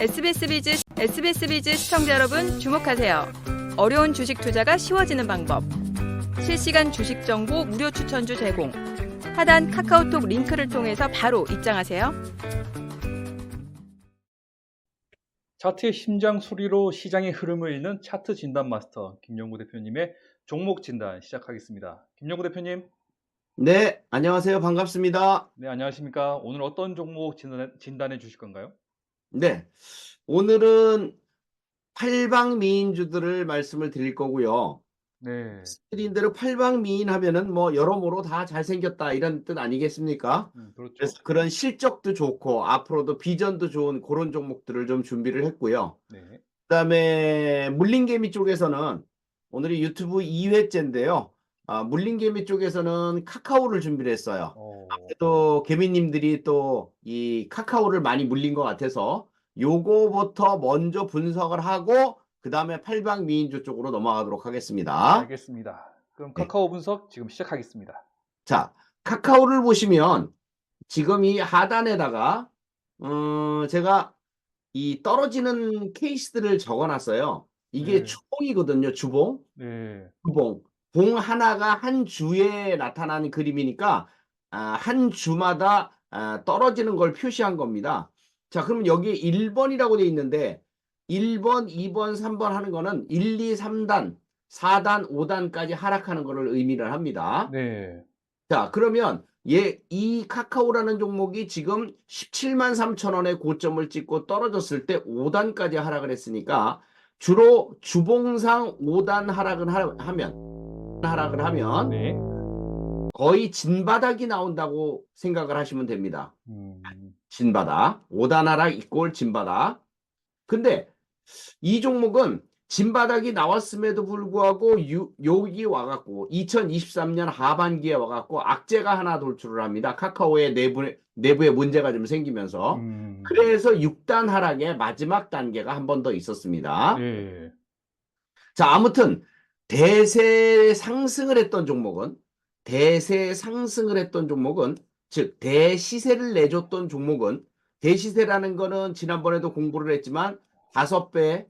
SBS 비즈 시청자 여러분 주목하세요. 어려운 주식 투자가 쉬워지는 방법. 실시간 주식 정보 무료 추천주 제공. 하단 카카오톡 링크를 통해서 바로 입장하세요. 차트의 심장 소리로 시장의 흐름을 읽는 차트 진단 마스터 김영구 대표님의 종목 진단 시작하겠습니다. 김영구 대표님. 네, 안녕하세요. 반갑습니다. 네, 안녕하십니까. 오늘 어떤 종목 진단해 주실 건가요? 네, 오늘은 팔방미인주들을 말씀을 드릴 거고요. 네. 드린 대로 팔방미인 하면은 뭐 여러모로 다 잘생겼다 이런 뜻 아니겠습니까? 그렇죠. 그래서 그런 실적도 좋고 앞으로도 비전도 좋은 그런 종목들을 좀 준비를 했고요. 네. 그다음에 물린개미 쪽에서는 오늘이 유튜브 2회째인데요. 물린개미 쪽에서는 카카오를 준비를 했어요. 또 개미님들이 또 이 카카오를 많이 물린 것 같아서 요거부터 먼저 분석을 하고 그 다음에 팔방미인주 쪽으로 넘어가도록 하겠습니다. 알겠습니다. 그럼 네. 카카오 분석 지금 시작하겠습니다. 자, 카카오를 보시면 지금 이 하단에다가 제가 이 떨어지는 케이스들을 적어놨어요. 이게 네. 주봉이거든요. 주봉. 네. 주봉. 봉 하나가 한 주에 나타나는 그림이니까 한 주마다 떨어지는 걸 표시한 겁니다. 자, 그러면 여기 1번이라고 되어 있는데 1번, 2번, 3번 하는 거는 1, 2, 3단, 4단, 5단까지 하락하는 것을 의미를 합니다. 네. 자, 그러면 이 카카오라는 종목이 지금 17만 3천 원의 고점을 찍고 떨어졌을 때 5단까지 하락을 했으니까 주로 주봉상 5단 하락을 하면 네. 거의 진바닥이 나온다고 생각을 하시면 됩니다. 진바닥. 5단 하락 이꼴 진바닥. 근데 이 종목은 진바닥이 나왔음에도 불구하고 여기 와갖고 2023년 하반기에 와갖고 악재가 하나 돌출을 합니다. 카카오의 내부에 문제가 좀 생기면서. 그래서 6단 하락의 마지막 단계가 한 번 더 있었습니다. 네. 자, 아무튼 대세 상승을 했던 종목은 즉 대시세를 내줬던 종목은 대시세라는 거는 지난번에도 공부를 했지만 5배,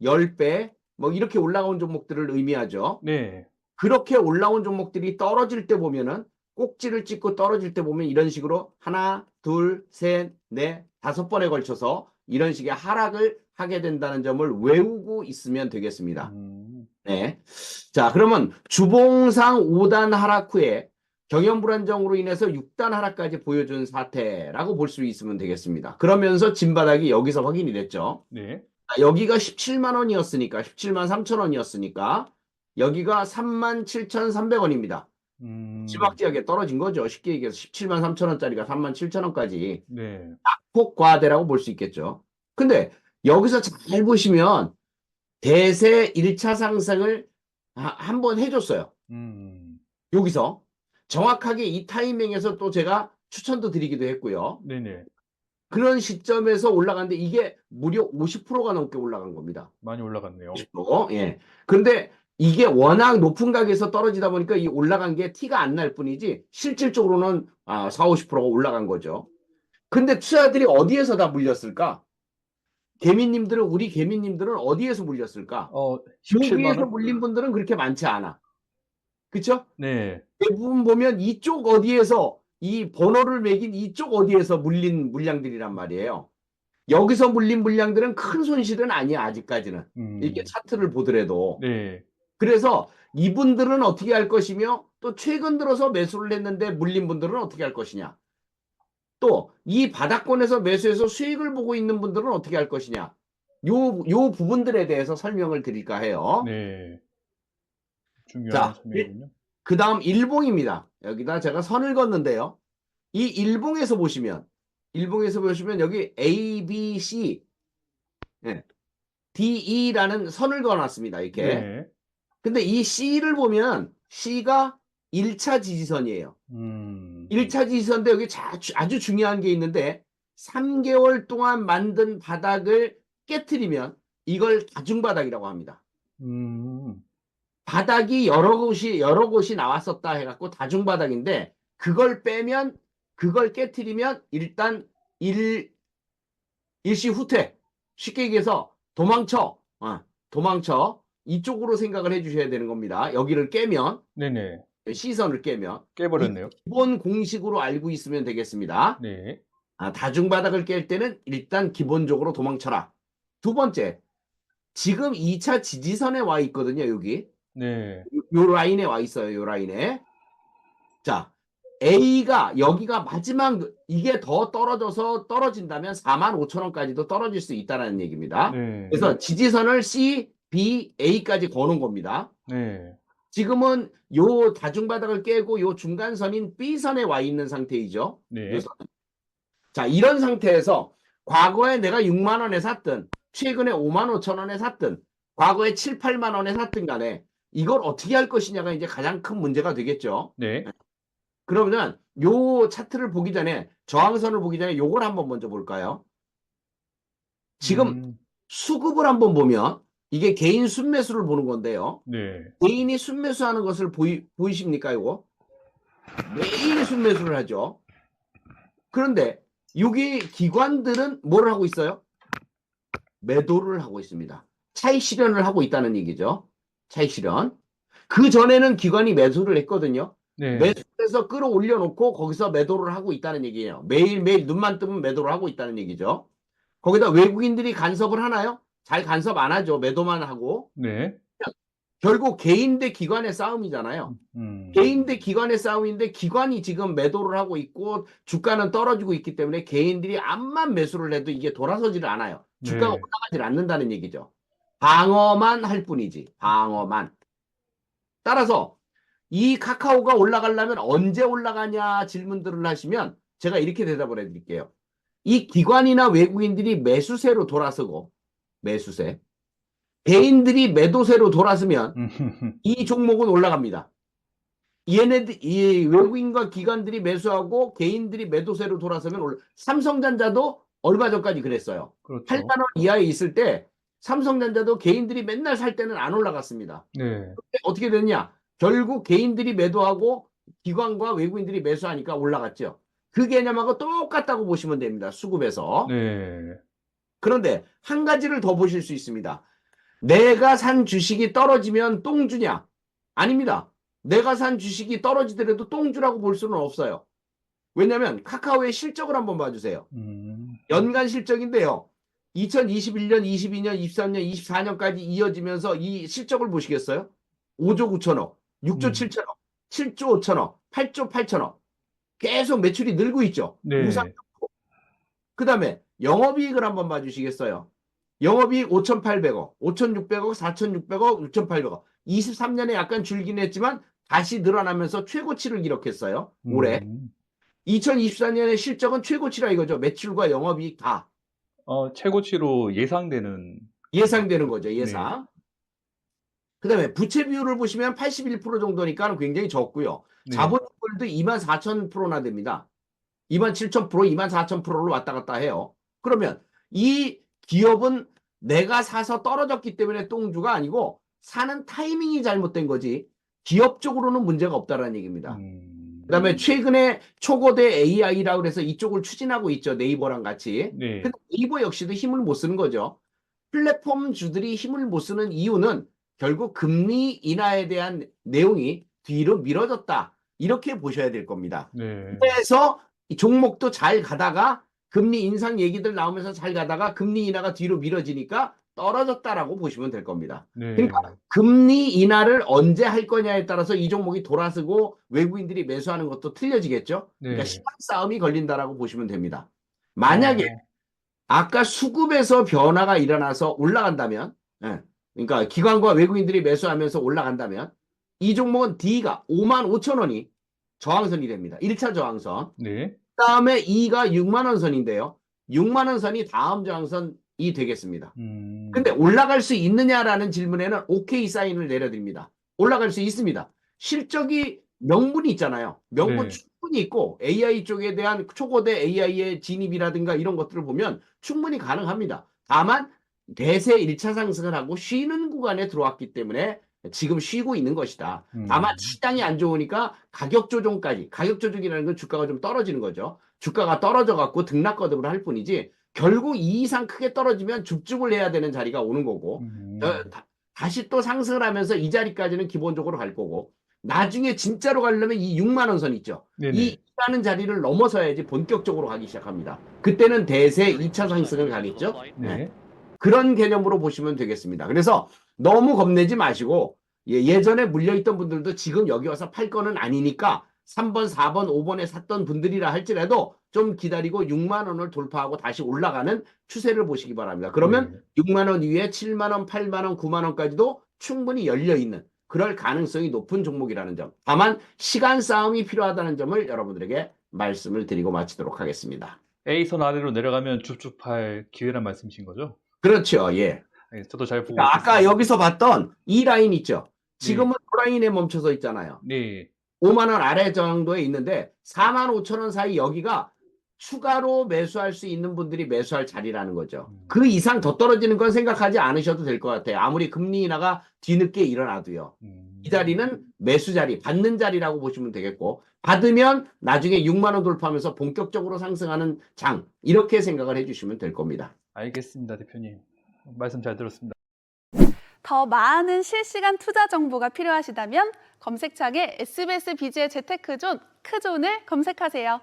10배 뭐 이렇게 올라온 종목들을 의미하죠. 네. 그렇게 올라온 종목들이 떨어질 때 보면은 꼭지를 찍고 떨어질 때 보면 이런 식으로 하나, 둘, 셋, 넷, 5번에 걸쳐서 이런 식의 하락을 하게 된다는 점을 외우고 있으면 되겠습니다. 네. 자, 그러면 주봉상 5단 하락 후에 경영 불안정으로 인해서 6단 하락까지 보여준 사태라고 볼 수 있으면 되겠습니다. 그러면서 진바닥이 여기서 확인이 됐죠. 네. 여기가 17만 원이었으니까 17만 3천 원이었으니까 여기가 37,300원입니다. 지박지하게 떨어진 거죠. 쉽게 얘기해서 17만 3천 원짜리가 37,000원까지 네. 낙폭 과대라고 볼 수 있겠죠. 근데 여기서 잘 보시면 대세 1차 상승을 한번 해줬어요. 여기서 정확하게 이 타이밍에서 또 제가 추천도 드리기도 했고요. 네네. 그런 시점에서 올라갔는데 이게 무려 50%가 넘게 올라간 겁니다. 많이 올라갔네요. 50%. 예. 그런데 이게 워낙 높은 가격에서 떨어지다 보니까 이 올라간 게 티가 안 날 뿐이지 실질적으로는 4, 50%가 올라간 거죠. 근데 투자들이 어디에서 다 물렸을까? 우리 개미님들은 어디에서 물렸을까? 17만 여기에서 원? 물린 분들은 그렇게 많지 않아. 그쵸? 네. 대부분 보면 이쪽 어디에서 이 번호를 매긴 이쪽 어디에서 물린 물량들이란 말이에요. 여기서 물린 물량들은 큰 손실은 아니야, 아직까지는. 이렇게 차트를 보더라도. 네. 그래서 이분들은 어떻게 할 것이며 또 최근 들어서 매수를 했는데 물린 분들은 어떻게 할 것이냐. 또 이 바닥권에서 매수해서 수익을 보고 있는 분들은 어떻게 할 것이냐. 요 부분들에 대해서 설명을 드릴까 해요. 네. 중요한 자, 설명이군요. 그 다음 일봉입니다. 여기다 제가 선을 걷는데요. 이 일봉에서 보시면 여기 A, B, C, D, E라는 선을 그어놨습니다. 이렇게. 네. 근데 이 C를 보면 C가 1차 지지선이에요. 1차 지지선인데 여기 아주 중요한 게 있는데 3개월 동안 만든 바닥을 깨트리면 이걸 다중바닥이라고 합니다. 바닥이 여러 곳이 나왔었다 해갖고 다중바닥인데 그걸 깨트리면 일단 일시 후퇴 쉽게 얘기해서 도망쳐. 도망쳐. 이쪽으로 생각을 해주셔야 되는 겁니다. 여기를 깨면, 네네. 시선을 깨면. 이 깨버렸네요. 기본 공식으로 알고 있으면 되겠습니다. 네. 다중바닥을 깰 때는 일단 기본적으로 도망쳐라. 두 번째, 지금 2차 지지선에 와 있거든요, 여기. 네. 요 라인에 와 있어요, 요 라인에. 자, A가 여기가 마지막, 이게 더 떨어져서 떨어진다면 45,000원까지도 떨어질 수 있다는 얘기입니다. 네. 그래서 지지선을 C, B, A까지 거는 겁니다. 네. 지금은 요 다중바닥을 깨고 요 중간선인 B선에 와 있는 상태이죠. 네. 요 선. 자, 이런 상태에서 과거에 내가 6만 원에 샀든 최근에 5만 5천 원에 샀든 과거에 7, 8만 원에 샀든 간에 이걸 어떻게 할 것이냐가 이제 가장 큰 문제가 되겠죠. 네. 그러면 요 차트를 보기 전에 저항선을 보기 전에 요걸 한번 먼저 볼까요? 지금 수급을 한번 보면 이게 개인 순매수를 보는 건데요. 네. 개인이 순매수하는 것을 보이십니까, 이거? 매일 순매수를 하죠. 그런데 여기 기관들은 뭘 하고 있어요? 매도를 하고 있습니다. 차익 실현을 하고 있다는 얘기죠. 차익 실현. 그 전에는 기관이 매수를 했거든요. 네. 매수해서 끌어올려 놓고 거기서 매도를 하고 있다는 얘기예요. 매일매일 눈만 뜨면 매도를 하고 있다는 얘기죠. 거기다 외국인들이 간섭을 하나요? 잘 간섭 안 하죠. 매도만 하고. 네. 결국 개인 대 기관의 싸움이잖아요. 개인 대 기관의 싸움인데 기관이 지금 매도를 하고 있고 주가는 떨어지고 있기 때문에 개인들이 암만 매수를 해도 이게 돌아서지를 않아요. 주가가 네. 올라가질 않는다는 얘기죠. 방어만 할 뿐이지. 방어만. 따라서 이 카카오가 올라가려면 언제 올라가냐 질문들을 하시면 제가 이렇게 대답을 해드릴게요. 이 기관이나 외국인들이 매수세로 돌아서고 매수세. 개인들이 매도세로 돌아서면 이 종목은 올라갑니다. 이 외국인과 기관들이 매수하고 개인들이 매도세로 돌아서면 삼성전자도 얼마 전까지 그랬어요. 그렇죠. 8만 원 이하에 있을 때 삼성전자도 개인들이 맨날 살 때는 안 올라갔습니다. 네. 어떻게 됐냐? 결국 개인들이 매도하고 기관과 외국인들이 매수하니까 올라갔죠. 그 개념하고 똑같다고 보시면 됩니다. 수급에서. 네. 그런데 한 가지를 더 보실 수 있습니다. 내가 산 주식이 떨어지면 똥주냐? 아닙니다. 내가 산 주식이 떨어지더라도 똥주라고 볼 수는 없어요. 왜냐하면 카카오의 실적을 한번 봐주세요. 연간 실적인데요. 2021년, 22년, 23년, 24년까지 이어지면서 이 실적을 보시겠어요? 5조 9천억, 6조 7천억, 7조 5천억, 8조 8천억. 계속 매출이 늘고 있죠. 네. 그 다음에 영업이익을 한번 봐주시겠어요? 영업이익 5,800억, 5,600억, 4,600억, 6,800억. 23년에 약간 줄긴 했지만 다시 늘어나면서 최고치를 기록했어요. 올해. 2024년의 실적은 최고치라 이거죠. 매출과 영업이익 다. 최고치로 예상되는 거죠. 예상. 그 다음에 부채 비율을 보시면 81% 정도니까 굉장히 적고요. 네. 자본율도 24,000%나 됩니다. 27,000%, 24,000%로 왔다 갔다 해요. 그러면 이 기업은 내가 사서 떨어졌기 때문에 똥주가 아니고 사는 타이밍이 잘못된 거지 기업적으로는 문제가 없다라는 얘기입니다. 그 다음에 최근에 초거대 AI라고 해서 이쪽을 추진하고 있죠. 네이버랑 같이. 네. 근데 네이버 역시도 힘을 못 쓰는 거죠. 플랫폼주들이 힘을 못 쓰는 이유는 결국 금리 인하에 대한 내용이 뒤로 미뤄졌다. 이렇게 보셔야 될 겁니다. 네. 그래서 이 종목도 잘 가다가 금리 인상 얘기들 나오면서 잘 가다가 금리 인하가 뒤로 미뤄지니까 떨어졌다라고 보시면 될 겁니다. 네. 그러니까 금리 인하를 언제 할 거냐에 따라서 이 종목이 돌아서고 외국인들이 매수하는 것도 틀려지겠죠. 그러니까 네. 시간 싸움이 걸린다라고 보시면 됩니다. 만약에 아까 수급에서 변화가 일어나서 올라간다면, 그러니까 기관과 외국인들이 매수하면서 올라간다면 이 종목은 D가 55,000원이 저항선이 됩니다. 1차 저항선. 네. 그다음에 E가 6만 원 선인데요. 6만 원 선이 다음 저항선이 되겠습니다. 근데 올라갈 수 있느냐라는 질문에는 오케이 사인을 내려드립니다. 올라갈 수 있습니다. 실적이 명분이 있잖아요. 명분 네. 충분히 있고 AI 쪽에 대한 초거대 AI의 진입이라든가 이런 것들을 보면 충분히 가능합니다. 다만 대세 1차 상승을 하고 쉬는 구간에 들어왔기 때문에 지금 쉬고 있는 것이다. 다만 시장이 안 좋으니까 가격 조정까지, 가격 조정이라는 건 주가가 좀 떨어지는 거죠. 주가가 떨어져 갖고 등락거듭을 할 뿐이지 결국 이 이상 크게 떨어지면 줍줍을 해야 되는 자리가 오는 거고 음. 다시 또 상승을 하면서 이 자리까지는 기본적으로 갈 거고 나중에 진짜로 가려면 이 6만 원 선 있죠. 네네. 이 2라는 자리를 넘어서야지 본격적으로 가기 시작합니다. 그때는 대세 2차 상승을 가겠죠. 네. 그런 개념으로 보시면 되겠습니다. 그래서 너무 겁내지 마시고 예전에 물려있던 분들도 지금 여기 와서 팔 거는 아니니까 3번, 4번, 5번에 샀던 분들이라 할지라도 좀 기다리고 6만 원을 돌파하고 다시 올라가는 추세를 보시기 바랍니다. 그러면 6만 원 위에 7만 원, 8만 원, 9만 원까지도 충분히 열려있는 그럴 가능성이 높은 종목이라는 점. 다만 시간 싸움이 필요하다는 점을 여러분들에게 말씀을 드리고 마치도록 하겠습니다. A선 아래로 내려가면 줍줍할 기회란 말씀이신 거죠? 그렇죠. 예. 저도 잘 보고 그러니까 아까 있겠습니다. 여기서 봤던 이 라인 있죠. 지금은 그 라인에 멈춰서 있잖아요. 네. 5만 원 아래 정도에 있는데 4만 5천 원 사이 여기가 추가로 매수할 수 있는 분들이 매수할 자리라는 거죠. 그 이상 더 떨어지는 건 생각하지 않으셔도 될 것 같아요. 아무리 금리 인하가 뒤늦게 일어나도요. 이 자리는 매수 자리, 받는 자리라고 보시면 되겠고 받으면 나중에 6만 원 돌파하면서 본격적으로 상승하는 장 이렇게 생각을 해주시면 될 겁니다. 알겠습니다, 대표님. 말씀 잘 들었습니다. 더 많은 실시간 투자 정보가 필요하시다면 검색창에 SBS 비즈의 재테크존, 크존을 검색하세요.